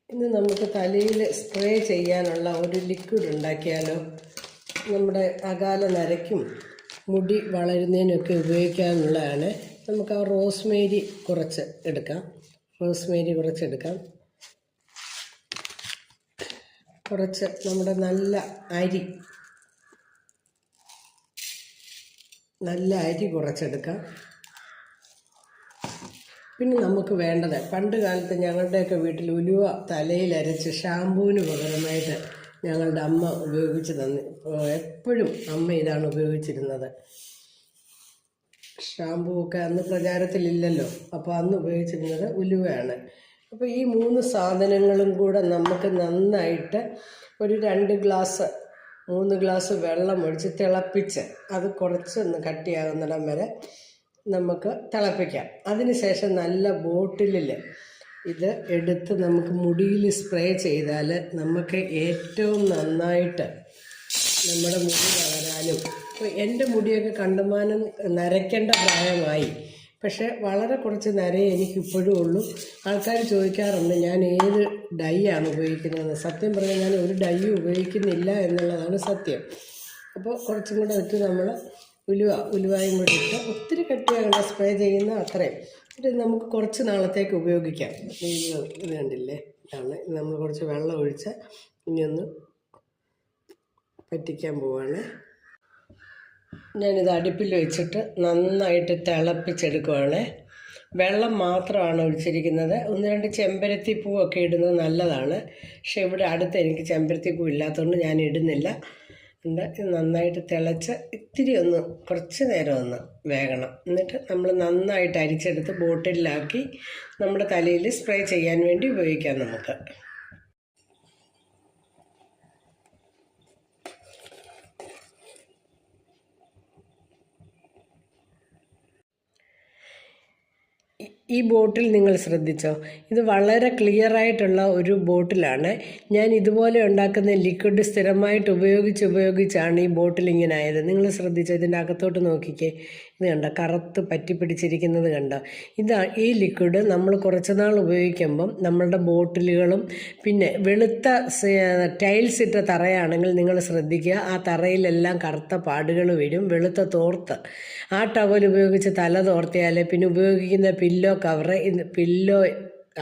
ഇന്ന് നമുക്ക് തലയിൽ സ്പ്രേ ചെയ്യാനുള്ള ഒരു ലിക്വിഡ് ഉണ്ടാക്കിയാലോ? നമ്മുടെ അകാല നരയ്ക്കും മുടി വളരുന്നതിനൊക്കെ ഉപയോഗിക്കാനുള്ളതാണ്. നമുക്ക് ആ റോസ്മേരി കുറച്ചെടുക്കാം. കുറച്ച് നമ്മുടെ നല്ല അരി കുറച്ചെടുക്കാം. പിന്നെ നമുക്ക് വേണ്ടത്, പണ്ട് കാലത്ത് ഞങ്ങളുടെയൊക്കെ വീട്ടിൽ ഉലുവ തലയിൽ അരച്ച് ഷാമ്പൂവിന് പകരമായിട്ട് ഞങ്ങളുടെ അമ്മ ഉപയോഗിച്ച് എപ്പോഴും അമ്മ ഇതാണ് ഉപയോഗിച്ചിരുന്നത്. ഷാമ്പൂ ഒക്കെ അന്ന് പ്രചാരത്തിലില്ലല്ലോ, അപ്പോൾ അന്ന് ഉപയോഗിച്ചിരുന്നത് ഉലുവയാണ്. അപ്പോൾ ഈ 3 സാധനങ്ങളും കൂടെ നമുക്ക് നന്നായിട്ട് ഒരു 3 ഗ്ലാസ് വെള്ളം ഒഴിച്ച് തിളപ്പിച്ച് അത് കുറച്ചൊന്ന് കട്ടിയാകുന്നിടം വരെ നമുക്ക് തിളപ്പിക്കാം. അതിനുശേഷം നല്ല ബോട്ടിലിൽ ഇത് എടുത്ത് നമുക്ക് മുടിയിൽ സ്പ്രേ ചെയ്താൽ നമുക്ക് ഏറ്റവും നന്നായിട്ട് നമ്മുടെ മുടി വളരാനും. എൻ്റെ മുടിയൊക്കെ കണ്ടുമാനം നരയ്ക്കേണ്ട പ്രായമായി, പക്ഷേ വളരെ കുറച്ച് നരയെ എനിക്കിപ്പോഴും ഉള്ളൂ. ആൾക്കാർ ചോദിക്കാറുണ്ട് ഞാൻ ഏത് ഡൈ ആണ് ഉപയോഗിക്കുന്നതെന്ന്. സത്യം പറഞ്ഞാൽ ഞാൻ ഒരു ഡൈയും ഉപയോഗിക്കുന്നില്ല എന്നുള്ളതാണ് സത്യം. അപ്പോൾ കുറച്ചും കൂടെ ഇട്ട് നമ്മൾ ഉലുവായും കൂടി ഇട്ട് ഒത്തിരി കട്ടിയാകണ്ട, സ്പ്രേ ചെയ്യുന്ന അത്രയും ഇത് നമുക്ക് കുറച്ച് നാളത്തേക്ക് ഉപയോഗിക്കാം. ഇത് കണ്ടില്ലേ, ഇതാണ്. നമ്മൾ കുറച്ച് വെള്ളം ഒഴിച്ച് ഇനിയൊന്ന് പറ്റിക്കാൻ പോവാണ്. ഞാനിത് അടുപ്പിൽ വെച്ചിട്ട് നന്നായിട്ട് തിളപ്പിച്ചെടുക്കുവാണ്. വെള്ളം മാത്രമാണ് ഒഴിച്ചിരിക്കുന്നത്. 1-2 ചെമ്പരത്തി പൂവൊക്കെ ഇടുന്നത് നല്ലതാണ്, പക്ഷേ ഇവിടെ അടുത്ത് എനിക്ക് ചെമ്പരത്തി പൂ ഇല്ലാത്തതുകൊണ്ട് ഞാൻ ഇടുന്നില്ല. നന്നായിട്ട് തിളച്ച് ഇത്തിരി കുറച്ച് നേരം ഒന്ന് വേകണം. എന്നിട്ട് നമ്മൾ നന്നായിട്ട് അരിച്ചെടുത്ത് ബോട്ടിലാക്കി നമ്മുടെ തലയിൽ സ്പ്രേ ചെയ്യാൻ വേണ്ടി ഉപയോഗിക്കാം നമുക്ക്. ഈ ബോട്ടിൽ നിങ്ങൾ ശ്രദ്ധിച്ചോ? ഇത് വളരെ ക്ലിയറായിട്ടുള്ള ഒരു ബോട്ടിലാണ്. ഞാൻ ഇതുപോലെ ഉണ്ടാക്കുന്ന ലിക്വിഡ് സ്ഥിരമായിട്ട് ഉപയോഗിച്ചാണ് ഈ ബോട്ടിൽ ഇങ്ങനെ ആയത്. നിങ്ങൾ ശ്രദ്ധിച്ചോ? ഇതിൻ്റെ അകത്തോട്ട് നോക്കിക്കേ, ഇത് കണ്ടോ, കറുത്ത് പറ്റി പിടിച്ചിരിക്കുന്നത് കണ്ടോ? ഈ ലിക്വിഡ് നമ്മൾ കുറച്ച് നാൾ ഉപയോഗിക്കുമ്പം നമ്മളുടെ ബോട്ടിലുകളും, പിന്നെ വെളുത്ത ടൈൽസ് ഇട്ട തറയാണെങ്കിൽ നിങ്ങൾ ശ്രദ്ധിക്കുക, ആ തറയിലെല്ലാം കറുത്ത പാടുകൾ വരും. വെളുത്ത തോർത്ത്, ആ ടവൽ ഉപയോഗിച്ച് തല തോർത്തിയാൽ പിന്നെ ഉപയോഗിക്കുന്ന പില്ലോ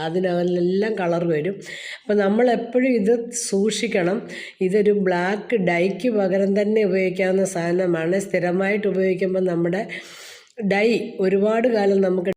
അതിനെല്ലാം കളർ വരും. അപ്പോൾ നമ്മളെപ്പോഴും ഇത് സൂക്ഷിക്കണം. ഇതൊരു ബ്ലാക്ക് ഡൈക്ക് പകരം തന്നെ ഉപയോഗിക്കാവുന്ന സാധനമാണ്. സ്ഥിരമായിട്ട് ഉപയോഗിക്കുമ്പോൾ നമ്മുടെ ഡൈ ഒരുപാട് കാലം നമുക്ക്